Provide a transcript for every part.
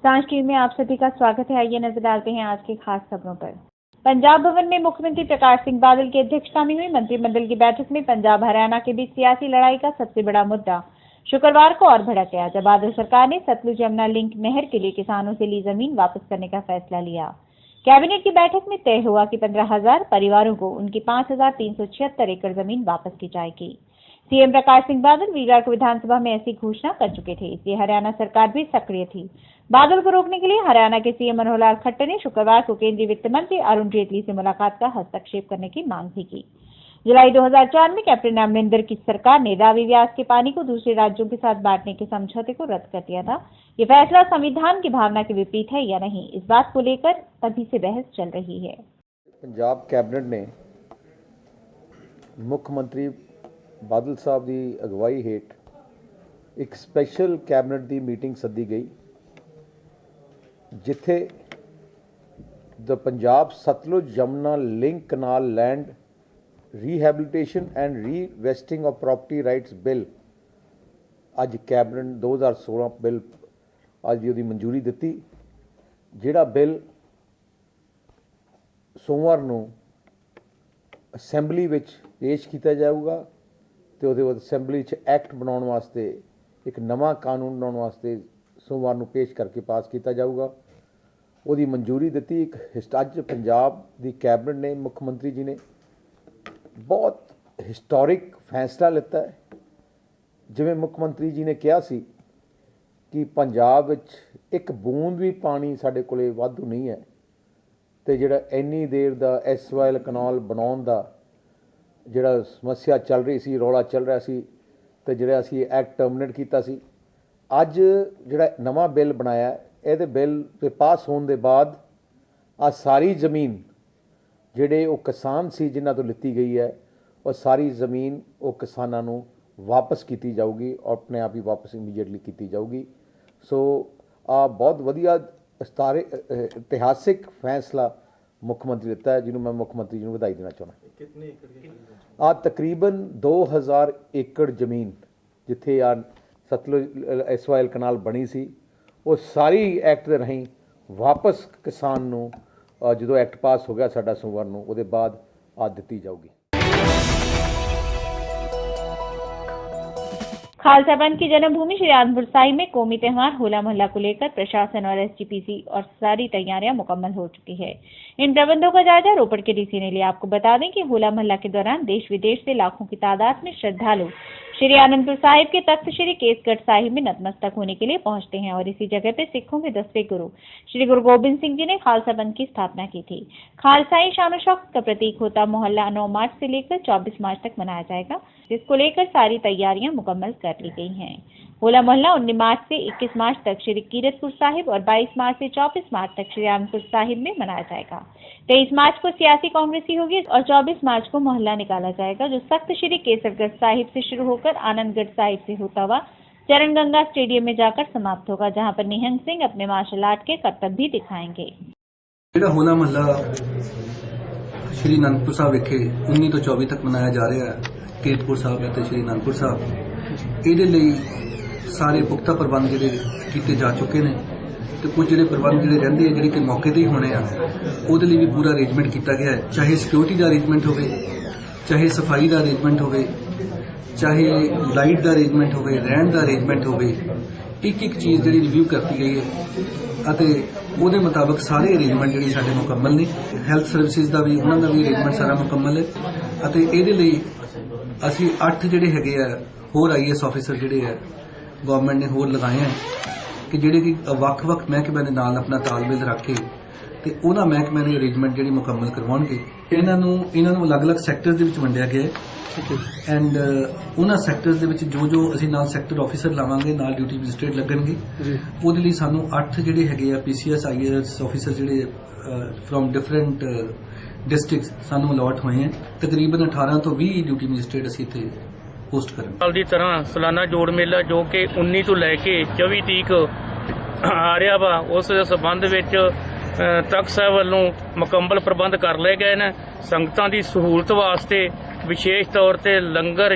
सांझ टीवी में आप सभी का स्वागत है। आइए नजर डालते हैं आज की खास खबरों पर। पंजाब भवन में मुख्यमंत्री प्रकाश सिंह बादल की अध्यक्षता में हुई मंत्रिमंडल की बैठक में पंजाब हरियाणा के बीच सियासी लड़ाई का सबसे बड़ा मुद्दा शुक्रवार को और भड़क गया, जब बादल सरकार ने सतलुज यमुना लिंक नहर के लिए किसानों से ली जमीन वापस करने का फैसला लिया। कैबिनेट की बैठक में तय हुआ कि 15,000 परिवारों को उनकी 5,376 एकड़ जमीन वापस की जाएगी। सीएम प्रकाश सिंह बादल वीरवार को विधानसभा में ऐसी घोषणा कर चुके थे, इसलिए हरियाणा सरकार भी सक्रिय थी। बादल को रोकने के लिए हरियाणा के सीएम मनोहर लाल खट्टर ने शुक्रवार को केंद्रीय वित्त मंत्री अरुण जेटली से मुलाकात का हस्तक्षेप करने की मांग भी की। जुलाई 2004 में कैप्टन अमरिंदर की सरकार ने रावी व्यास के पानी को दूसरे राज्यों के साथ बांटने के समझौते को रद्द कर दिया था। ये फैसला संविधान की भावना के विपरीत है या नहीं, इस बात को लेकर तभी से बहस चल रही है। पंजाब कैबिनेट ने मुख्यमंत्री बादल साहब की अगवाई हेठ एक स्पैशल कैबिनेट की मीटिंग सद्दी गई, जिथे the Punjab Sutlej Yamuna link canal land rehabilitation and revesting of property rights bill अज कैबिनेट 2016 बिल अज उसकी मंजूरी दी। जिहड़ा बिल सोमवार नूं असैंबली विच पेश किया जाऊगा तो उसदे बाद असैंबली एक्ट बनाने वास्ते एक नवा कानून बनाने वास्ते सोमवार नूं पेश करके पास किया जाऊगा। उसकी मंजूरी दी। एक अज पंजाब की कैबिनेट ने मुख्यमंत्री जी ने बहुत हिस्टोरिक फैसला लिता है। जिवें मुख्यमंत्री जी ने कहा सी कि पंजाब विच एक बूंद भी पानी साडे कोले वाधू नहीं है, तो जिहड़ा इन्नी देर दा एसवाइल कनाल बनाउण दा जिहड़ा समस्या चल रही सी, रौला चल रहा सी, तो जिहड़ा असीं एक्ट टर्मिनेट कीता सी। अज जिहड़ा नवा बिल बनाया ये बिल पे पास होने के बाद आ सारी जमीन जिहड़े वो किसान सी जिन्हां तो लिती गई है, और सारी जमीन वो किसानां नूं वापस की जाऊगी और अपने आप ही वापस इमीडिएटली की जाऊगी। सो आ बहुत वधिया इतिहासिक फैसला मुख्यमंत्री लिता है, जिन्होंने मैं मुख्यमंत्री जी को बधाई देना चाहना। आ तकरीबन 2000 एकड़ जमीन जिथे आ सतलुज एसवाइल कनाल बनी सी, वो सारी एक्ट के राही वापस किसान नूं जो एक्ट पास हो गया साडा सोमवार नूं उहदे बाद आ दित्ती जाऊगी। खालसा पंथ की जन्मभूमि श्री आनंदपुर साहिब में कौमी त्योहार होला मोहल्ला को लेकर प्रशासन और एसजीपीसी और सारी तैयारियां मुकम्मल हो चुकी है। इन प्रबंधों का जायजा रोपड़ के डीसी ने लिया। आपको बता दें कि होला मोहल्ला के दौरान देश विदेश से लाखों की तादाद में श्रद्धालु श्री आनंदपुर साहिब के तख्त श्री केसगढ़ साहिब में नतमस्तक होने के लिए पहुंचते हैं, और इसी जगह पे सिखों के 10वें गुरु श्री गुरु गोबिंद सिंह जी ने खालसा पंथ की स्थापना की थी। खालसाई शान शौकत का प्रतीक होता मोहल्ला 9 मार्च से लेकर 24 मार्च तक मनाया जाएगा, जिसको लेकर सारी तैयारियां मुकम्मल कर ली गई हैं। होला मोहल्ला 19 मार्च से 21 मार्च तक श्री कीरतपुर साहिब और 22 मार्च से 24 मार्च तक श्री आनंदपुर साहिब में मनाया जाएगा। 23 मार्च को सियासी कांग्रेसी होगी और 24 मार्च को मोहल्ला निकाला जाएगा, जो सख्त श्री केसरगढ़ साहिब से शुरू होकर आनंदगढ़ साहिब से होता हुआ चरण गंगा स्टेडियम में जाकर समाप्त होगा, जहां पर निहंग सिंह अपने मार्शल आर्ट के करतब भी दिखाएंगे। होला मोहल्ला श्री आनंदपुर साहब विखे 19 ਤੋਂ 24 तक मनाया जा रहा है। कीरतपुर साहब है श्री आनंदपुर साहब ਇਹਦੇ ਲਈ ਸਾਰੇ ਪੁਖਤਾ ਪ੍ਰਬੰਧ ਜਿਹੜੇ ਕੀਤੇ ਜਾ ਚੁੱਕੇ ਨੇ, ਤੇ ਕੁਝ ਜਿਹੜੇ ਪ੍ਰਬੰਧ ਜਿਹੜੇ ਰਹਿੰਦੇ ਜਿਹੜੇ ਕਿ ਮੌਕੇ ਤੇ ਹੀ ਹੋਣੇ ਆ ਉਹਦੇ ਲਈ ਵੀ ਪੂਰਾ ਅਰੇਂਜਮੈਂਟ ਕੀਤਾ ਗਿਆ ਹੈ। ਚਾਹੇ ਸਿਕਿਉਰਿਟੀ ਦਾ ਅਰੇਂਜਮੈਂਟ ਹੋਵੇ, ਚਾਹੇ ਸਫਾਈ ਦਾ ਅਰੇਂਜਮੈਂਟ ਹੋਵੇ, ਚਾਹੇ ਲਾਈਟ ਦਾ ਅਰੇਂਜਮੈਂਟ ਹੋਵੇ, ਰਹਿਣ ਦਾ ਅਰੇਂਜਮੈਂਟ ਹੋਵੇ, ਇੱਕ ਇੱਕ ਚੀਜ਼ ਜਿਹੜੀ ਰਿਵਿਊ ਕਰਤੀ ਗਈ ਹੈ ਅਤੇ ਉਹਦੇ ਮੁਤਾਬਕ ਸਾਰੇ ਅਰੇਂਜਮੈਂਟ ਜਿਹੜੇ ਸਾਡੇ ਮੁਕੰਮਲ ਨੇ। ਹੈਲਥ ਸਰਵਿਸਿਜ਼ ਦਾ ਵੀ ਉਹਨਾਂ ਦਾ ਵੀ ਅਰੇਂਜਮੈਂਟ ਸਾਰਾ ਮੁਕੰਮਲ ਹੈ, ਅਤੇ ਇਹਦੇ ਲਈ ਅਸੀਂ 8 ਜਿਹੜੇ ਹੈਗੇ ਆ ਹੋਰ ਆਈਐਸ ਆਫੀਸਰ ਜਿਹੜੇ ਆ ਗਵਰਨਮੈਂਟ ਨੇ ਹੋਰ ਲਗਾਏ ਹੈ ਕਿ ਜਿਹੜੇ ਕਿ ਵੱਖ-ਵੱਖ ਮਹਿਕਮਿਆਂ ਦੇ ਨਾਲ ਆਪਣਾ ਤਾਲਮੇਲ ਰੱਖ ਕੇ ਤੇ ਉਹਨਾਂ ਮਹਿਕਮਿਆਂ ਦੇ ਅਰੇਂਜਮੈਂਟ ਜਿਹੜੀ ਮੁਕੰਮਲ ਕਰਵਾਉਣਗੇ। ਇਹਨਾਂ ਨੂੰ ਅਲੱਗ-ਅਲੱਗ ਸੈਕਟਰਸ ਦੇ ਵਿੱਚ ਵੰਡਿਆ ਗਿਆ ਹੈ ਐਂਡ ਉਹਨਾਂ ਸੈਕਟਰਸ ਦੇ ਵਿੱਚ ਜੋ ਅਸੀਂ ਨਾਲ ਸੈਕਟਰ ਆਫੀਸਰ ਲਾਵਾਂਗੇ, ਨਾਲ ਡਿਊਟੀ ਮੈਜਿਸਟ੍ਰੇਟ ਲੱਗਣਗੇ। ਉਹਦੇ ਲਈ ਸਾਨੂੰ 8 ਜਿਹੜੇ ਹੈਗੇ ਆ ਪੀਸੀਐਸ ਆਈਐਸ ਆਫੀਸਰ ਜਿਹੜੇ ਫਰੋਮ ਡਿਫਰੈਂਟ ਡਿਸਟ੍ਰਿਕਟਸ ਸਾਨੂੰ ਅਲਾਟ ਹੋਏ ਹੈ। ਤਕਰੀਬਨ 18 ਤੋਂ 20 ਡਿਊਟੀ ਮੈਜਿਸਟ੍ਰੇਟ ਅਸੀਂ ਇੱਥੇ ਪੋਸਟ ਕਰਾਂਗੇ। ਸਾਲ ਦੀ ਤਰ੍ਹਾਂ ਸਾਲਾਨਾ ਜੋੜ ਮੇਲਾ ਜੋ ਕਿ 19 ਤੋਂ ਲੈ ਕੇ 24 ਤੀਕ ਆ ਰਿਹਾ ਵਾ, ਉਸ ਦੇ ਸੰਬੰਧ ਵਿੱਚ ਤਖਤ ਸਾਹਿਬ ਵੱਲੋਂ ਮੁਕੰਮਲ ਪ੍ਰਬੰਧ ਕਰ ਲਏ ਗਏ ਨੇ। ਸੰਗਤਾਂ ਦੀ ਸਹੂਲਤ ਵਾਸਤੇ ਵਿਸ਼ੇਸ਼ ਤੌਰ ਤੇ ਲੰਗਰ,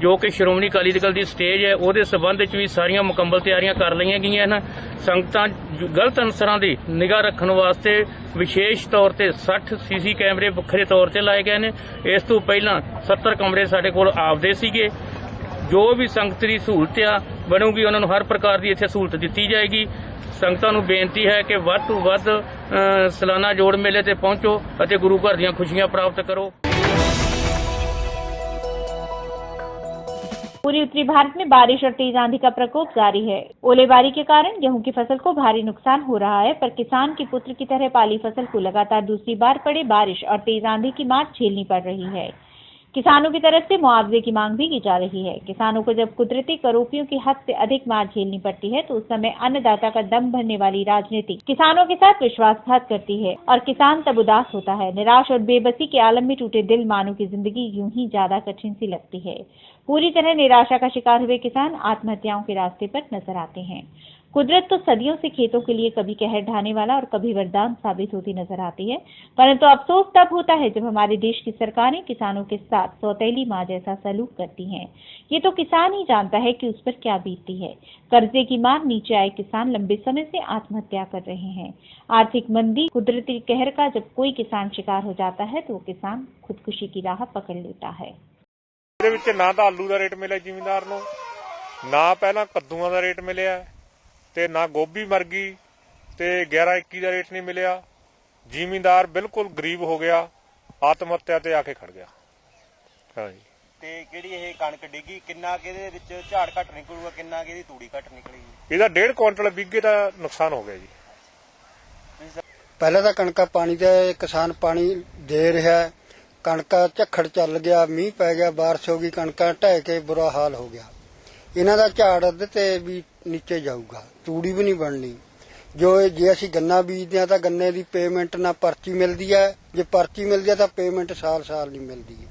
ਜੋ ਕਿ ਸ਼੍ਰੋਮਣੀ ਅਕਾਲੀ ਦਲ ਦੀ ਸਟੇਜ ਹੈ ਉਹਦੇ ਸਬੰਧ ਵਿੱਚ ਵੀ ਸਾਰੀਆਂ ਮੁਕੰਮਲ ਤਿਆਰੀਆਂ ਕਰ ਲਈਆਂ ਗਈਆਂ ਹਨ। ਸੰਗਤਾਂ ਗਲਤ ਅਨਸਰਾਂ ਦੀ ਨਿਗਾਹ ਰੱਖਣ ਵਾਸਤੇ ਵਿਸ਼ੇਸ਼ ਤੌਰ ਤੇ 60 ਸੀਸੀ ਕੈਮਰੇ ਵੱਖਰੇ ਤੌਰ ਤੇ ਲਾਏ ਗਏ ਨੇ। ਇਸ ਤੋਂ ਪਹਿਲਾਂ 70 ਕਮਰੇ ਸਾਡੇ ਕੋਲ ਆਪਦੇ ਸੀਗੇ। ਜੋ ਵੀ ਸੰਗਤ ਦੀ ਸਹੂਲਤ ਆ ਬਣੂਗੀ ਉਹਨਾਂ ਨੂੰ ਹਰ ਪ੍ਰਕਾਰ ਦੀ ਇੱਥੇ ਸਹੂਲਤ ਦਿੱਤੀ ਜਾਏਗੀ। ਸੰਗਤਾਂ ਨੂੰ ਬੇਨਤੀ ਹੈ ਕਿ ਵੱਧ ਤੋਂ ਵੱਧ ਸਾਲਾਨਾ ਜੋੜ ਮੇਲੇ ਤੇ ਪਹੁੰਚੋ ਅਤੇ ਗੁਰੂ ਘਰ ਦੀਆਂ ਖੁਸ਼ੀਆਂ ਪ੍ਰਾप्त करो। पूर्वी उत्तरी भारत में बारिश और तेज आंधी का प्रकोप जारी है। ओलेबारी के कारण गेहूं की फसल को भारी नुकसान हो रहा है, पर किसान के पुत्र की तरह पाली फसल को लगातार दूसरी बार पड़े बारिश और तेज आंधी की मार झेलनी पड़ रही है। किसानों की तरफ से मुआवजे की मांग भी की जा रही है। किसानों को जब कुदरती करोपियों की हद से अधिक मार झेलनी पड़ती है तो उस समय अन्नदाता का दम भरने वाली राजनीति किसानों के साथ विश्वासघात करती है और किसान तब उदास होता है। निराश और बेबसी के आलम में टूटे दिल मानो की जिंदगी यूं ही ज्यादा कठिन सी लगती है। पूरी तरह निराशा का शिकार हुए किसान आत्महत्याओं के रास्ते पर नजर आते हैं। कुदरत तो सदियों से खेतों के लिए कभी कहर ढाने वाला और कभी वरदान साबित होती नजर आती है, परंतु अफसोस तब होता है जब हमारे देश की सरकारें किसानों के साथ सौतेली मां जैसा सलूक करती हैं। ये तो किसान ही जानता है कि उस पर क्या बीतती है। कर्जे की मार नीचे आए किसान लंबे समय से आत्महत्या कर रहे हैं। आर्थिक मंदी, कुदरती कहर का जब कोई किसान शिकार हो जाता है तो वो किसान खुदकुशी की राह पकड़ लेता है। ਇਹਦੇ ਵਿੱਚ ਨਾ ਤਾਂ ਆਲੂ ਦਾ ਰੇਟ ਮਿਲਿਆ ਜ਼ਿਮੀਂਦਾਰ ਨੂੰ, ਨਾ ਪਹਿਲਾਂ ਕੱਦੂਆਂ ਦਾ ਰੇਟ ਮਿਲਿਆ ਤੇ ਨਾ ਗੋਭੀ ਮਰ ਗਈ ਤੇ 11-21 ਦਾ ਰੇਟ ਨਹੀਂ ਮਿਲਿਆ। ਜ਼ਿਮੀਂਦਾਰ ਬਿਲਕੁਲ ਗਰੀਬ ਹੋ ਗਿਆ, ਆਤਮ ਹੱਤਿਆ ਤੇ ਆ ਕੇ ਖੜ ਗਿਆ। ਹਾਂਜੀ। ਤੇ ਕਿਹੜੀ ਇਹ ਕਣਕ ਡਿੱਗੀ, ਕਿੰਨਾ ਕਿਹਦੇ ਵਿੱਚ ਝਾੜ ਘੱਟ ਨਿਕਲੂਗਾ, ਕਿੰਨਾ ਕਿਹਦੀ ਤੂੜੀ ਘੱਟ ਨਿਕਲੇਗੀ? ਇਹਦਾ 1.5 ਕੁਇੰਟਲ ਬਿੱਗੇ ਦਾ ਨੁਕਸਾਨ ਹੋ ਗਿਆ ਜੀ। ਪਹਿਲਾਂ ਤਾਂ ਕਣਕਾਂ ਪਾਣੀ ਤੇ ਕਿਸਾਨ ਪਾਣੀ ਦੇ ਰਿਹਾ, ਕਣਕਾਂ ਝੱਖੜ ਚੱਲ ਗਿਆ, ਮੀਂਹ ਪੈ ਗਿਆ, ਬਾਰਿਸ਼ ਹੋ ਗਈ, ਕਣਕਾਂ ਢਹਿ ਕੇ ਬੁਰਾ ਹਾਲ ਹੋ ਗਿਆ। ਇਹਨਾਂ ਦਾ ਝਾੜ ਅੱਧ ਤੇ ਵੀ ਨੀਚੇ ਜਾਊਗਾ, ਤੂੜੀ ਵੀ ਨਹੀਂ ਬਣਨੀ। ਜੇ ਅਸੀਂ ਗੰਨਾ ਬੀਜਦੇ ਆ ਤਾਂ ਗੰਨੇ ਦੀ ਪੇਮੈਂਟ ਨਾ ਪਰਚੀ ਮਿਲਦੀ ਹੈ, ਜੇ ਪਰਚੀ ਮਿਲਦੀ ਹੈ ਤਾਂ ਪੇਮੈਂਟ ਸਾਲ-ਸਾਲ ਨਹੀਂ ਮਿਲਦੀ ਹੈ।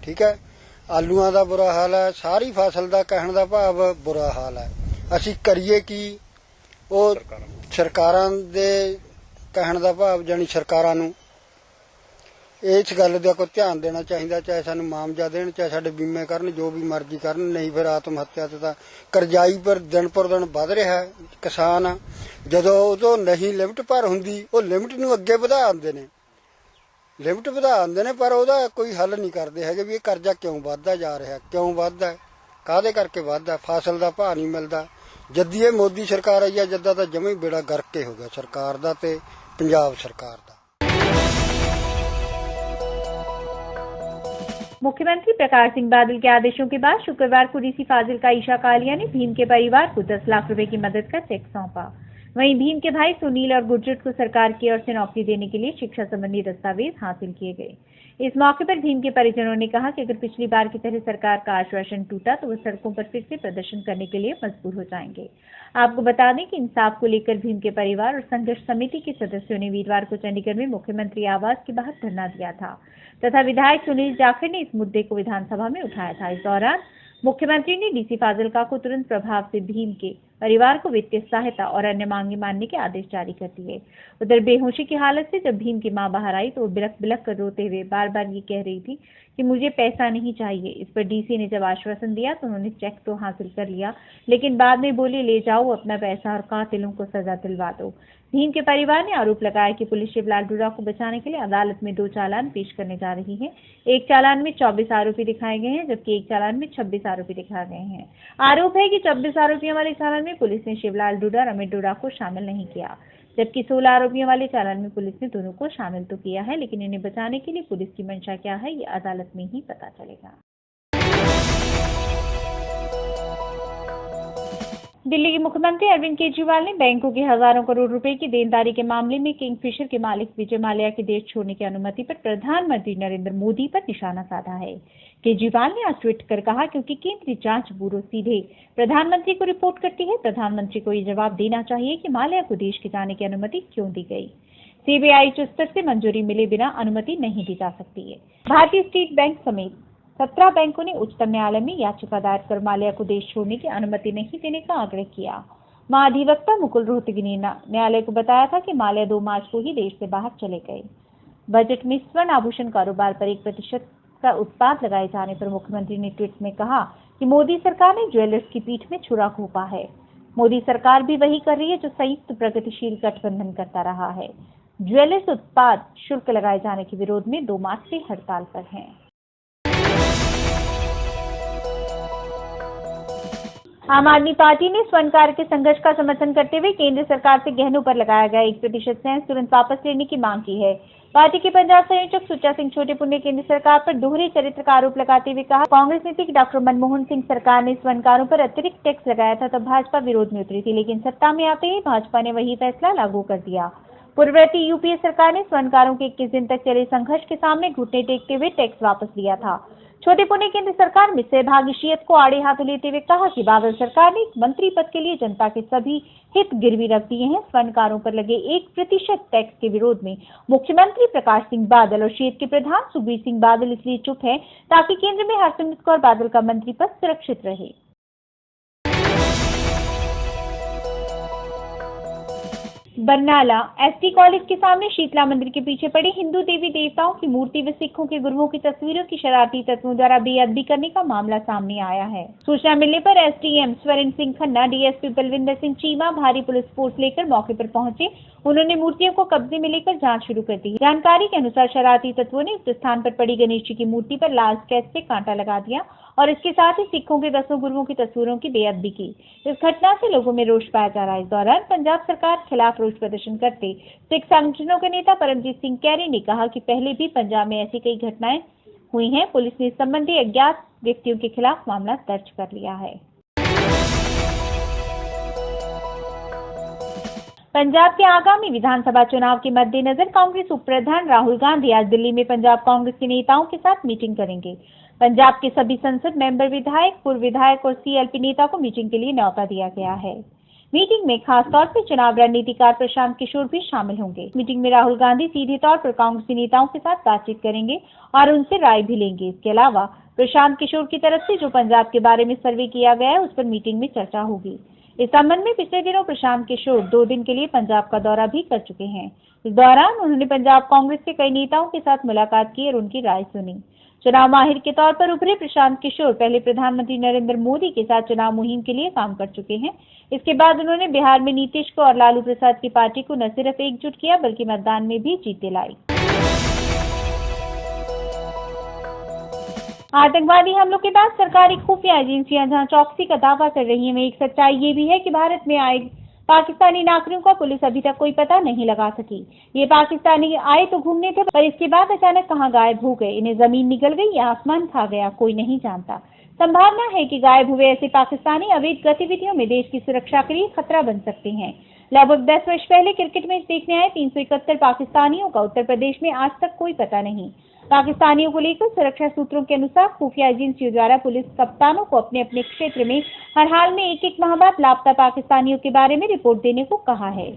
ਠੀਕ ਹੈ। ਆਲੂਆਂ ਦਾ ਬੁਰਾ ਹਾਲ ਹੈ, ਸਾਰੀ ਫਸਲ ਦਾ ਕਹਿਣ ਦਾ ਭਾਵ ਬੁਰਾ ਹਾਲ ਹੈ। ਅਸੀਂ ਕਰੀਏ ਕੀ? ਉਹ ਸਰਕਾਰਾਂ ਦੇ ਕਹਿਣ ਦਾ ਭਾਵ ਜਾਨੀ ਸਰਕਾਰਾਂ ਨੂੰ ਇਸ ਗੱਲ ਦਾ ਕੋਈ ਧਿਆਨ ਦੇਣਾ ਚਾਹੀਦਾ, ਚਾਹੇ ਸਾਨੂੰ ਮੁਆਵਜ਼ਾ ਦੇਣ, ਚਾਹੇ ਸਾਡੇ ਬੀਮੇ ਕਰਨ, ਜੋ ਵੀ ਮਰਜ਼ੀ ਕਰਨ, ਨਹੀਂ ਫਿਰ ਆਤਮ ਹੱਤਿਆ ਤੇ ਤਾਂ ਕਰਜ਼ਾਈ ਪਰ ਦਿਨ ਪਰ ਦਿਨ ਵੱਧ ਰਿਹਾ ਹੈ। ਕਿਸਾਨ ਜਦੋਂ ਉਦੋਂ ਨਹੀਂ ਲਿਮਟ ਭਰ ਹੁੰਦੀ ਉਹ ਲਿਮਟ ਨੂੰ ਅੱਗੇ ਵਧਾ ਦਿੰਦੇ ਨੇ, ਪਰ ਉਹਦਾ ਕੋਈ ਹੱਲ ਨਹੀਂ ਕਰਦੇ ਹੈਗੇ ਵੀ ਇਹ ਕਰਜ਼ਾ ਕਿਉਂ ਵੱਧਦਾ ਜਾ ਰਿਹਾ, ਕਿਉਂ ਵੱਧਦਾ, ਕਾਹਦੇ ਕਰਕੇ ਵੱਧਦਾ। ਫਸਲ ਦਾ ਭਾਅ ਨਹੀਂ ਮਿਲਦਾ। ਜਦ ਇਹ ਮੋਦੀ ਸਰਕਾਰ ਆਈ ਆ ਜਦਾਂ ਤਾਂ ਜਮਾਂ ਹੀ ਬੇੜਾ ਗਰਕ ਹੋ ਗਿਆ ਸਰਕਾਰ ਦਾ ਤੇ ਪੰਜਾਬ सरकार का। मुख्यमंत्री प्रकाश सिंह बादल के आदेशों के बाद शुक्रवार को डीसी फाजिल्का ईशा कालिया ने भीम के परिवार को 10 लाख रुपए की मदद का चेक सौंपा। वहीं भीम के भाई सुनील और गुरजट को सरकार की ओर से नौकरी देने के लिए शिक्षा संबंधी दस्तावेज हासिल किए गए। इस मौके पर भीम के परिजनों ने कहा कि अगर पिछली बार की तरह सरकार का आश्वासन टूटा तो वो सड़कों पर फिर से प्रदर्शन करने के लिए मजबूर हो जाएंगे। आपको बता दें कि इंसाफ को लेकर भीम के परिवार और संघर्ष समिति के सदस्यों ने वीरवार को चंडीगढ़ में मुख्यमंत्री आवास के बाहर धरना दिया था तथा विधायक सुनील जाखड़ ने इस मुद्दे को विधानसभा में उठाया था। इस दौरान मुख्यमंत्री ने डीसी फाजिल्का को तुरंत प्रभाव से भीम के परिवार को वित्तीय सहायता और अन्य मांगे मानने के आदेश जारी कर दिए। उधर बेहोशी की हालत से जब भीम की मां बाहर आई तो वो बिलख बिलख कर रोते हुए बार बार ये कह रही थी कि मुझे पैसा नहीं चाहिए। इस पर डीसी ने जब आश्वासन दिया तो उन्होंने चेक तो हासिल कर लिया, लेकिन बाद में बोले ले जाओ अपना पैसा और कातिलों को सजा दिलवा दो। भीम के परिवार ने आरोप लगाया कि पुलिस शिवलाल डूडा को बचाने के लिए अदालत में 2 चालान पेश करने जा रही है। एक चालान में 24 आरोपी दिखाए गए हैं जबकि एक चालान में 26 आरोपी दिखाए गए हैं। आरोप है कि 26 आरोपियों वाले चालान में पुलिस ने शिवलाल डूडा और अमित डूडा को शामिल नहीं किया, जबकि 16 आरोपियों वाले चालान में पुलिस ने दोनों को शामिल तो किया है, लेकिन इन्हें बचाने के लिए पुलिस की मंशा क्या है ये अदालत में ही पता चलेगा। दिल्ली के मुख्यमंत्री अरविंद केजरीवाल ने बैंकों की हजारों करोड़ रुपए की देनदारी के मामले में किंगफिशर के मालिक विजय माल्या के देश छोड़ने की अनुमति पर प्रधानमंत्री नरेंद्र मोदी पर निशाना साधा है। केजरीवाल ने आज ट्वीट कर कहा क्योंकि केंद्रीय जांच ब्यूरो सीधे प्रधानमंत्री को रिपोर्ट करती है, प्रधानमंत्री को ये जवाब देना चाहिए कि माल्या को देश के जाने की अनुमति क्यों दी गई। सीबीआई स्तर से मंजूरी मिले बिना अनुमति नहीं दी जा सकती है। भारतीय स्टेट बैंक समेत 17 बैंकों ने उच्चतम न्यायालय में याचिका दायर कर माल्या को देश छोड़ने की अनुमति नहीं देने का आग्रह किया। महाधिवक्ता मुकुल रोहतगी ने न्यायालय को बताया था कि माल्या 2 मार्च को ही देश से बाहर चले गए। बजट में स्वर्ण आभूषण कारोबार पर 1% का उत्पाद लगाए जाने पर मुख्यमंत्री ने ट्वीट में कहा कि मोदी सरकार ने ज्वेलर्स की पीठ में छुरा घोंपा है। मोदी सरकार भी वही कर रही है जो संयुक्त प्रगतिशील गठबंधन करता रहा है। ज्वेलर्स उत्पाद शुल्क लगाए जाने के विरोध में 2 मार्च से हड़ताल पर हैं। आम आदमी पार्टी ने स्वर्णकार के संघर्ष का समर्थन करते हुए केंद्र सरकार से गहनों पर लगाया गया 1% सेस तुरंत वापस लेने की मांग की है। पार्टी के पंजाब संयोजक सुच्चा सिंह छोटेपुर ने केंद्र सरकार पर दोहरे चरित्र का आरोप लगाते हुए कहा, कांग्रेस नीतिक डॉक्टर मनमोहन सिंह सरकार ने स्वर्णकारों पर अतिरिक्त टैक्स लगाया था तब भाजपा विरोध में उतरी थी, लेकिन सत्ता में आते ही भाजपा ने वही फैसला लागू कर दिया। पूर्ववर्ती यूपीए सरकार ने स्वर्णकारों के 21 दिन तक चले संघर्ष के सामने घुटने टेकते हुए टैक्स वापस लिया था। छोटेपुर ने केंद्र सरकार में सहभागीशियत को आड़े हाथों लेते हुए कहा कि बादल सरकार ने मंत्री पद के लिए जनता के सभी हित गिरवी रख दिए हैं। स्वर्णकारों पर लगे 1% टैक्स के विरोध में मुख्यमंत्री प्रकाश सिंह बादल और शेड के प्रधान सुखबीर सिंह बादल इसलिए चुप है ताकि केंद्र में हरसिमरत कौर बादल का मंत्री पद सुरक्षित रहे। बरनाला एसटी कॉलेज के सामने शीतला मंदिर के पीछे पड़े हिंदू देवी देवताओं की मूर्ति व सिखों के गुरुओं की तस्वीरों की शरारती तत्वों द्वारा बेअदबी करने का मामला सामने आया है। सूचना मिलने पर एसडीएम स्वर्ण सिंह खन्ना, डीएसपी बलविंदर सिंह चीमा भारी पुलिस फोर्स लेकर मौके पर पहुंचे। उन्होंने मूर्तियों को कब्जे में लेकर जांच शुरू कर दी। जानकारी के अनुसार शरारती तत्वों ने उक्त स्थान पर पड़ी गणेश जी की मूर्ति पर लाल स्केच से कांटा लगा दिया और इसके साथ ही सिखों के 10 गुरुओं की तस्वीरों की बेअदबी की। इस घटना से लोगों में रोष पाया जा रहा है। इस दौरान पंजाब सरकार के खिलाफ रोष प्रदर्शन करते सिख संगठनों के नेता परमजीत सिंह कैरी ने कहा कि पहले भी पंजाब में ऐसी कई घटनाएं हुई हैं। पुलिस ने इस संबंधी अज्ञात व्यक्तियों के खिलाफ मामला दर्ज कर लिया है। पंजाब के आगामी विधानसभा चुनाव के मद्देनजर कांग्रेस उप प्रधान राहुल गांधी आज दिल्ली में पंजाब कांग्रेस के नेताओं के साथ मीटिंग करेंगे। पंजाब के सभी संसद मेंबर, विधायक, पूर्व विधायक और सीएलपी नेता को मीटिंग के लिए न्यौता दिया गया है। मीटिंग में खासतौर पर चुनाव रणनीतिकार प्रशांत किशोर भी शामिल होंगे। मीटिंग में राहुल गांधी सीधे तौर पर कांग्रेसी नेताओं के साथ बातचीत करेंगे और उनसे राय भी लेंगे। इसके अलावा प्रशांत किशोर की तरफ से जो पंजाब के बारे में सर्वे किया गया है उस पर मीटिंग में चर्चा होगी। इस संबंध में पिछले दिनों प्रशांत किशोर 2 दिन के लिए पंजाब का दौरा भी कर चुके हैं। इस दौरान उन्होंने पंजाब कांग्रेस के कई नेताओं के साथ मुलाकात की और उनकी राय सुनी। चुनाव माहिर के तौर पर उभरे प्रशांत किशोर पहले प्रधानमंत्री नरेंद्र मोदी के साथ चुनाव मुहिम के लिए काम कर चुके हैं। इसके बाद उन्होंने बिहार में नीतीश को और लालू प्रसाद की पार्टी को न सिर्फ एकजुट किया बल्कि मतदान में भी जीत दिलाई। आतंकवादी हमलों के बाद सरकारी खुफिया एजेंसियां जहां चौकसी का दावा कर रही हैं, वहीं एक सच्चाई ये भी है कि भारत में आए पाकिस्तानी नागरिकों का पुलिस अभी तक कोई पता नहीं लगा सकी। ये पाकिस्तानी आए तो घूमने थे, पर इसके बाद अचानक कहां गायब हो गए। इन्हें जमीन निगल गई या आसमान खा गया, कोई नहीं जानता। संभावना है कि गायब हुए ऐसे पाकिस्तानी अवैध गतिविधियों में देश की सुरक्षा के लिए खतरा बन सकते हैं। लगभग 10 वर्ष पहले क्रिकेट मैच देखने आए 371 पाकिस्तानियों का उत्तर प्रदेश में आज तक कोई पता नहीं। पाकिस्तानियों को लेकर सुरक्षा सूत्रों के अनुसार खुफिया एजेंसियों द्वारा पुलिस कप्तानों को अपने अपने क्षेत्र में हर हाल में 1-1 माह बाद लापता पाकिस्तानियों के बारे में रिपोर्ट देने को कहा है।